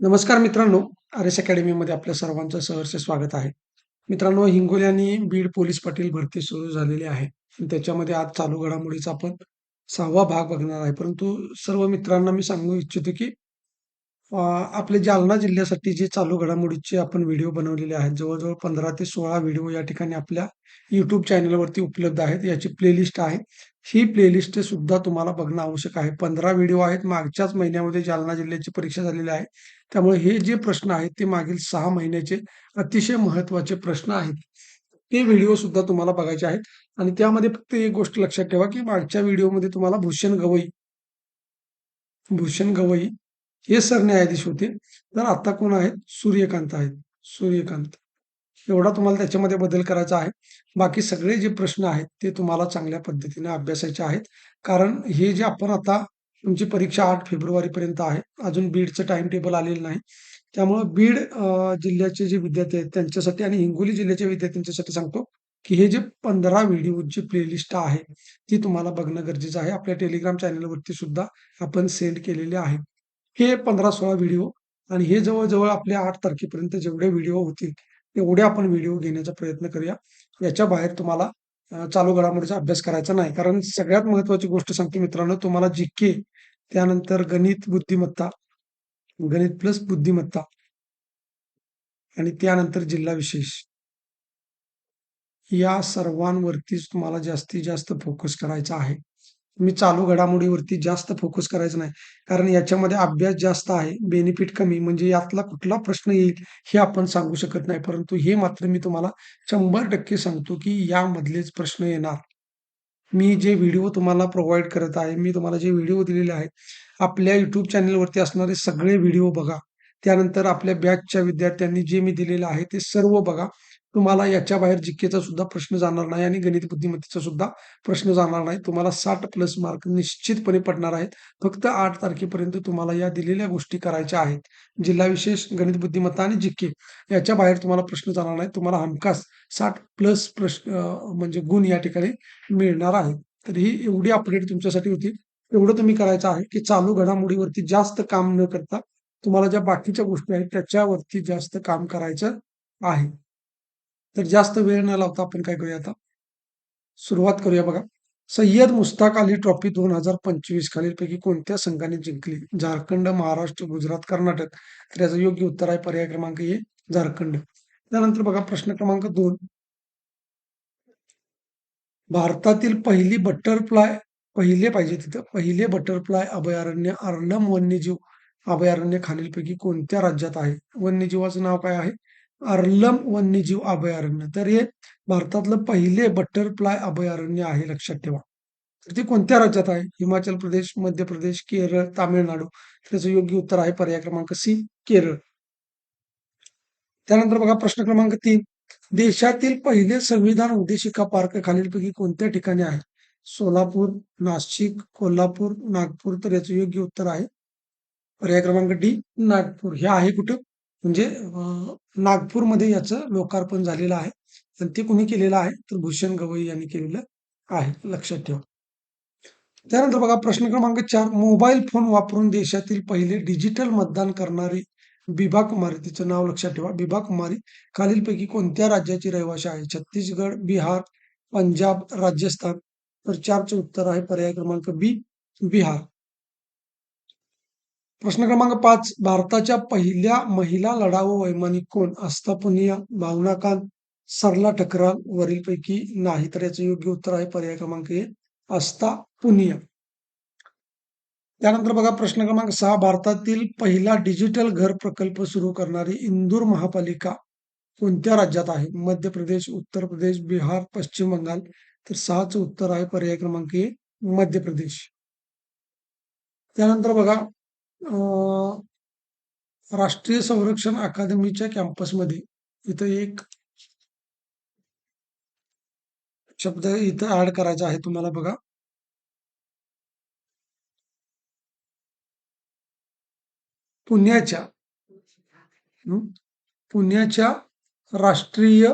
नमस्कार मित्रांनो, आर.एस. अकॅडमीमध्ये आपल्या सर्वांचं सहर्ष स्वागत आहे. मित्रांनो, हिंगोली आणि बीड पोलीस पाटील भरती सुरू झालेली आहे. त्याच्यामध्ये आज चालू घडामोडीचा आपण 6वा भाग बघणार आहे. परंतु सर्व मित्रांना मी सांगू इच्छितो, की आपल्या जालना जिल्ह्यासाठी जे चालू घडामोडीचे आपण व्हिडिओ बनवलेले आहेत. जवळ-जवळ 15 ते 16 व्हिडिओ या ठिकाणी आपल्या YouTube चॅनलवरती उपलब्ध आहेत. याची प्लेलिस्ट आहे. ही प्लेलिस्ट सुद्धा तुम्हाला बघणं आवश्यक आहे. 15 व्हिडिओ आहेत. मागच्याच महिन्यामध्ये जालना जिल्ह्याची परीक्षा झालेली आहे. त्यामुळे हे जे प्रश्न आहेत ते मागील 6 महिन्याचे अतिशय महत्त्वाचे प्रश्न आहेत. ते व्हिडिओ सुद्धा तुम्हाला बघायचे आहेत आणि त्यामध्ये फक्त एक गोष्ट लक्षात ठेवा, की मागच्या व्हिडिओमध्ये तुम्हाला भूषण गवई हे सरन्यायाधीश होते. तर आता कोण आहेत? सूर्यकांत आहेत. सूर्यकांत. एवढा तुम्हाला त्याच्यामध्ये बदल करायचा आहे. बाकी सगळे जे प्रश्न आहेत ते तुम्हाला चांगल्या पद्धतीने अभ्यासायचे आहेत. कारण हे जे आपण आता तुमची परीक्षा 8 फेब्रुवारीपर्यंत आहे. अजून बीडचं टाईम टेबल आलेलं नाही. त्यामुळं बीड जिल्ह्याचे जे विद्यार्थी आहेत त्यांच्यासाठी आणि हिंगोली जिल्ह्याच्या विद्यार्थ्यांच्यासाठी सांगतो, की हे जे 15 व्हिडिओची प्लेलिस्ट आहे, ती तुम्हाला बघणं गरजेचं आहे. आपल्या टेलिग्राम चॅनलवरती सुद्धा आपण सेंड केलेले आहे. हे 15-16 व्हिडिओ आणि हे जवळ-जवळ आपल्या 8 तारखेपर्यंत जेवढे व्हिडिओ होतील, तेवढे आपण व्हिडिओ घेण्याचा प्रयत्न करूया. याच्या बाहेर तुम्हाला चालू घडामोडीचा अभ्यास करायचा नाही. कारण सगळ्यात महत्त्वाची गोष्ट सांगतो मित्रांनो, तुम्हाला जी त्यानंतर गणित प्लस बुद्धिमत्ता आणि त्यानंतर जिल्हा विशेष या सर्वांवरतीच तुम्हाला जास्तीत जास्त फोकस करायचा आहे. तुम्ही चालू घडामोडीवरती जास्त फोकस करायचा नाही. कारण याच्यामध्ये अभ्यास जास्त आहे, बेनिफिट कमी. म्हणजे यातला कुठला प्रश्न येईल हे आपण सांगू शकत नाही. परंतु हे मात्र मी तुम्हाला 100% सांगतो, की यामधलेच प्रश्न येणार. मी जे व्हिडिओ तुम्हाला प्रोव्हाईड करत आहे, मी तुम्हाला जे व्हिडिओ दिलेले आहेत, आपल्या YouTube चॅनलवरती असणारे सगळे व्हिडिओ बघा. त्यानंतर आपल्या बॅचच्या विद्यार्थ्यांनी जे मी दिलेलं आहे ते सर्व बघा. तुम्हाला याच्या बाहेर जी सुद्धा प्रश्न जाणार नाही आणि गणित बुद्धिमत्तेचा सुद्धा प्रश्न जाणार नाही. तुम्हाला 60 प्लस मार्क निश्चितपणे पडणार आहेत. फक्त 8 तारखेपर्यंत तुम्हाला या दिलेल्या गोष्टी करायच्या आहेत. जिल्हा विशेष, गणित बुद्धिमत्ता आणि जी याच्या बाहेर तुम्हाला प्रश्न जाणार नाही. तुम्हाला हमखास 60 प्लस म्हणजे गुण या ठिकाणी मिळणार आहे. तर ही एवढी अपडेट तुमच्यासाठी होती. एवढं तुम्ही करायचं आहे, की चालू घडामोडीवरती जास्त काम न करता तुम्हाला ज्या बाकीच्या गोष्टी आहेत त्याच्यावरती जास्त काम करायचं आहे. तर जास्त वेळ न लावता आपण काय करूया आता, सुरुवात करूया बघा. सय्यद मुश्ताक अली ट्रॉफी 2025 खालीलपैकी कोणत्या संघाने जिंकली? झारखंड, महाराष्ट्र, गुजरात, कर्नाटक. तर याचं योग्य उत्तर आहे पर्याय क्रमांक ए, झारखंड. त्यानंतर बघा प्रश्न क्रमांक 2. भारतातील पहिले बटरफ्लाय अभयारण्य अर्लम वन्यजीव अभयारण्य खालीलपैकी कोणत्या राज्यात आहे? वन्यजीवाचं नाव काय आहे? अर्लम वन्यजीव अभयारण्य. तर हे भारतातलं पहिले बटरफ्लाय अभयारण्य आहे, लक्षात ठेवा. तर ते कोणत्या राज्यात आहे? हिमाचल प्रदेश, मध्य प्रदेश, केरळ, तामिळनाडू. त्याचं योग्य उत्तर आहे पर्याय क्रमांक सी, केरळ. त्यानंतर बघा प्रश्न क्रमांक 3. देशातील पहिले संविधान उद्देशिका पार्क खालीलपैकी कोणत्या ठिकाणी आहे? सोलापूर, नाशिक, कोल्हापूर, नागपूर. तर याचं योग्य उत्तर आहे पर्याय क्रमांक डी, नागपूर. हे आहे कुठं? म्हणजे नागपूरमध्ये याचं लोकार्पण झालेलं आहे. आणि ते कुणी केलेलं आहे? तर भूषण गवई यांनी केलेलं आहे. लक्षात ठेवा. त्यानंतर बघा प्रश्न क्रमांक 4. मोबाईल फोन वापरून देशातील पहिले डिजिटल मतदान करणारी बिभा कुमारी, तिचं नाव लक्षात ठेवा. बिभा कुमारी खालीलपैकी कोणत्या राज्याची रहिवासी आहे? छत्तीसगड, बिहार, पंजाब, राजस्थान. तर 4चं उत्तर आहे पर्याय क्रमांक बी, बिहार. प्रश्न क्रमांक 5. भारताच्या पहिल्या महिला लढाऊ वैमानिक कोण? आस्था पुनिया, भावना कांत, सरला ठकराल. वरीलपैकी नाही. तर याचं योग्य उत्तर आहे पर्याय क्रमांक ए, आस्था पुनिया. त्यानंतर बघा प्रश्न क्रमांक 6. भारतातील पहिला डिजिटल घर प्रकल्प सुरू करणारी इंदूर महापालिका कोणत्या राज्यात आहे? मध्य प्रदेश, उत्तर प्रदेश, बिहार, पश्चिम बंगाल. तर 6चं उत्तर आहे पर्याय क्रमांक ए, मध्य प्रदेश. त्यानंतर बघा राष्ट्रीय संरक्षण अकादमीच्या कॅम्पसमध्ये इथं एक शब्द इथं ऍड करायचा आहे तुम्हाला बघा. पुण्याच्या पुण्याच्या राष्ट्रीय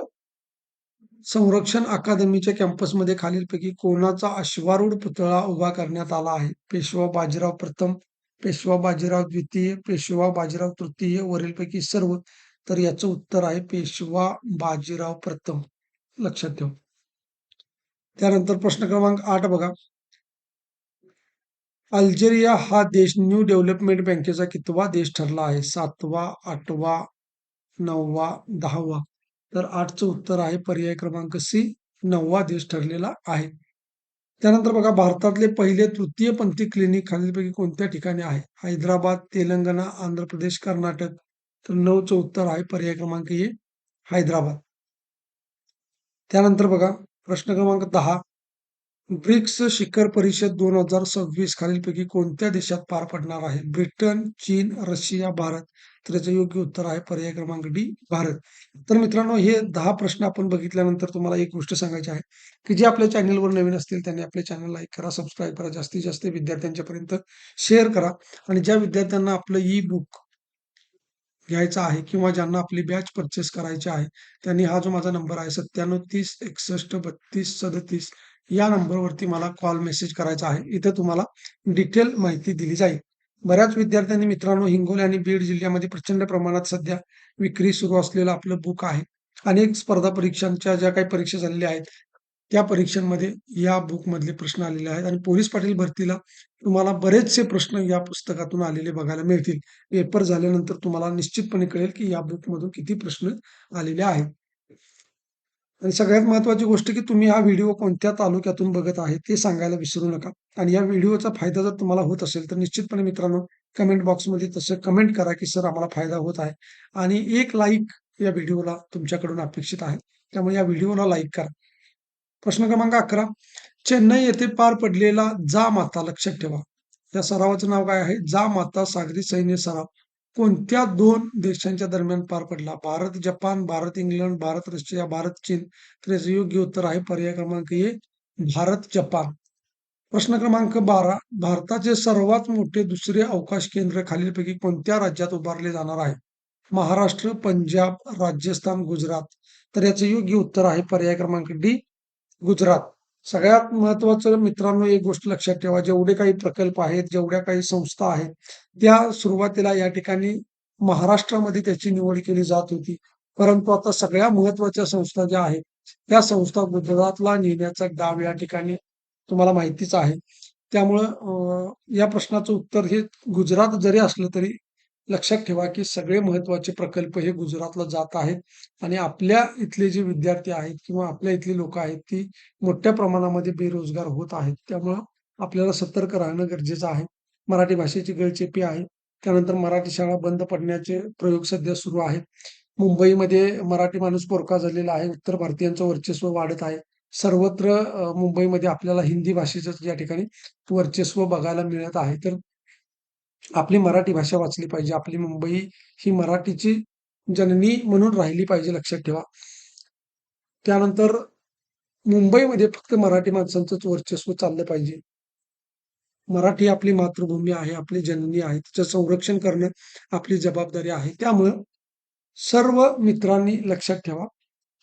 संरक्षण अकादमीच्या कॅम्पसमध्ये खालीलपैकी कोणाचा अश्वारूढ पुतळा उभा करण्यात आला आहे? पेशवा बाजीराव प्रथम, पेशवा बाजीराव द्वितीय, पेशवा बाजीराव तृतीय, वरीलपैकी सर्व. तर याचं उत्तर आहे पेशवा बाजीराव प्रथम. लक्षात ठेवा. त्यानंतर प्रश्न क्रमांक 8 बघा. अल्जेरिया हा देश न्यू डेव्हलपमेंट बँकेचा कितवा देश ठरला आहे? 7वा, 8वा, 9वा, 10वा. तर 8चं उत्तर आहे पर्याय क्रमांक सी, 9वा देश ठरलेला आहे. त्यानंतर बघा, भारतातले पहिले तृतीयपंथी क्लिनिक खालीलपैकी कोणत्या ठिकाणी आहे? हैदराबाद, तेलंगणा, आंध्र प्रदेश, कर्नाटक. तर 9चं उत्तर आहे पर्याय क्रमांक ए, हैदराबाद. त्यानंतर बघा, प्रश्न क्रमांक 10. ब्रिक्स शिखर परिषद 2026 खालीलपैकी कोणत्या देशात पार पडणार आहे? ब्रिटन, चीन, रशिया, भारत. तर याचं योग्य उत्तर आहे पर्याय क्रमांक डी, भारत. तर मित्रांनो, हे 10 प्रश्न आपण बघितल्यानंतर तुम्हाला एक गोष्ट सांगायची आहे, की जे आपल्या चॅनलवर नवीन असतील त्यांनी आपले चॅनल लाईक करा, सबस्क्राईब करा, जास्तीत जास्त विद्यार्थ्यांच्यापर्यंत शेअर करा. आणि ज्या विद्यार्थ्यांना आपलं ई बुक घ्यायचा आहे किंवा ज्यांना आपली बॅच परचेस करायची आहे, त्यांनी हा जो माझा नंबर आहे 9730613237 या नंबरवरती मला कॉल मेसेज करायचा आहे. इथे तुम्हाला डिटेल माहिती दिली जाईल. बऱ्याच विद्यार्थ्यांनी मित्रांनो, हिंगोली आणि बीड जिल्ह्यामध्ये प्रचंड प्रमाणात सध्या विक्री सुरू असलेलं आपलं बुक आहे. अनेक स्पर्धा परीक्षांच्या ज्या काही परीक्षा झालेल्या आहेत, त्या परीक्षांमध्ये या बुकमधले प्रश्न आलेले आहेत आणि पोलीस पाटील भरतीला तुम्हाला बरेचसे प्रश्न या पुस्तकातून आलेले बघायला मिळतील. पेपर झाल्यानंतर तुम्हाला निश्चितपणे कळेल की या बुकमधून किती प्रश्न आलेले आहेत. आणि सगळ्यात महत्त्वाची गोष्ट की तुम्ही हा व्हिडिओ कोणत्या तालुक्यातून बघत आहे ते सांगायला विसरू नका. आणि या व्हिडिओचा फायदा जर तुम्हाला होत असेल तर निश्चितपणे मित्रांनो, कमेंट बॉक्समध्ये तसं कमेंट करा की सर आम्हाला फायदा होत आहे. आणि एक लाईक या व्हिडिओला तुमच्याकडून अपेक्षित आहे. त्यामुळे या व्हिडिओला लाईक करा. प्रश्न क्रमांक 11. चेन्नई येथे पार पडलेला जा माता, लक्षात ठेवा. या सरावाचं नाव काय आहे? जा माता सागरी सैन्य सराव. कोणत्या 2 देशांच्या दरम्यान पार पडला? Bharat Japan, Bharat England, Bharat Russia, Bharat चीन. तर याचं योग्य उत्तर आहे पर्याय क्रमांक ए, भारत जपान. प्रश्न क्रमांक 12. भारताचे सर्वात मोठे दुसरे अवकाश केंद्र खालीलपैकी कोणत्या राज्यात उभारले जाणार आहे? महाराष्ट्र, पंजाब, राजस्थान, गुजरात. तर याचं योग्य उत्तर आहे पर्याय क्रमांक डी, गुजरात. सगळ्यात महत्वाचं मित्रांनो, एक गोष्ट लक्षात ठेवा, जेवढे काही प्रकल्प आहेत, जेवढ्या काही संस्था आहेत, त्या सुरुवातीला या ठिकाणी महाराष्ट्रामध्ये त्याची निवड केली जात होती. परंतु आता सगळ्या महत्वाच्या संस्था ज्या आहेत, त्या संस्था गुजरातला नेण्याचं गाव या ठिकाणी तुम्हाला माहितीच आहे. त्यामुळं या प्रश्नाचं उत्तर हे गुजरात जरी असलं तरी लक्षात ठेवा, की सगळे महत्वाचे प्रकल्प हे गुजरातला जात आहेत. आणि आपल्या इथले जे विद्यार्थी आहेत किंवा आपल्या इथली लोकं आहेत, ती मोठ्या प्रमाणामध्ये बेरोजगार होत आहेत. त्यामुळं आपल्याला सतर्क राहणं गरजेचं आहे. मराठी भाषेची गळचेपी आहे. त्यानंतर मराठी शाळा बंद पडण्याचे प्रयोग सध्या सुरू आहेत. मुंबईमध्ये मराठी माणूस पोरका झालेला आहे. उत्तर भारतीयांचं वर्चस्व वाढत आहे. सर्वत्र मुंबईमध्ये आपल्याला हिंदी भाषेचंच या ठिकाणी वर्चस्व बघायला मिळत आहे. तर आपली मराठी भाषा वाचली पाहिजे. आपली मुंबई ही मराठीची जननी म्हणून राहिली पाहिजे, लक्षात ठेवा. त्यानंतर मुंबईमध्ये फक्त मराठी माणसांचंच वर्चस्व चाललं पाहिजे. मराठी आपली मातृभूमी आहे, आपली जननी आहे. तिचं संरक्षण करणं आपली जबाबदारी आहे. त्यामुळं सर्व मित्रांनी लक्षात ठेवा,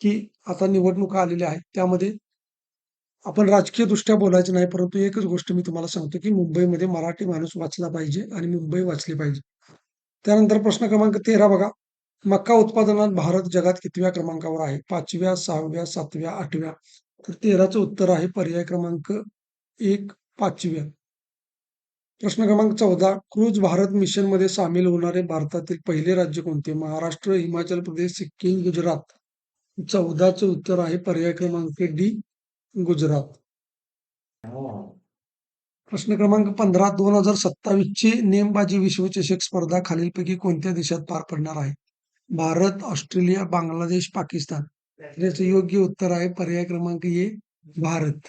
की आता निवडणुका आलेल्या आहेत. त्यामध्ये आपण राजकीयदृष्ट्या बोलायचं नाही, परंतु एकच गोष्ट मी तुम्हाला सांगतो, की मुंबईमध्ये मराठी माणूस वाचला पाहिजे आणि मुंबई वाचली पाहिजे. त्यानंतर प्रश्न क्रमांक 13 बघा. मका उत्पादनात भारत जगात कितव्या क्रमांकावर आहे? 5व्या, 6व्या, 7व्या, 8व्या. तर 13चं उत्तर आहे पर्याय क्रमांक 1, 5व्या. प्रश्न क्रमांक 14. क्रुझ भारत मिशनमध्ये सामील होणारे भारतातील पहिले राज्य कोणते? महाराष्ट्र, हिमाचल प्रदेश, सिक्कीम, गुजरात. 14चं उत्तर आहे पर्याय क्रमांक डी, गुजरात. प्रश्न क्रमांक 15. 2027 ची नेमबाजी विश्वचषक स्पर्धा खालीलपैकी कोणत्या देशात पार पडणार आहे? भारत, ऑस्ट्रेलिया, बांगलादेश, पाकिस्तान. तर याचं योग्य उत्तर आहे पर्याय क्रमांक ए, भारत.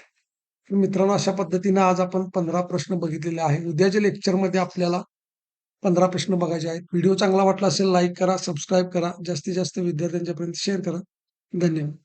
तर मित्रांनो, अशा पद्धतीने आज आपण 15 प्रश्न बघितलेले आहे. उद्याच्या लेक्चरमध्ये आपल्याला 15 प्रश्न बघायचे आहेत. व्हिडिओ चांगला वाटला असेल लाईक करा, सबस्क्राईब करा, जास्तीत जास्त विद्यार्थ्यांच्यापर्यंत शेअर करा. धन्यवाद.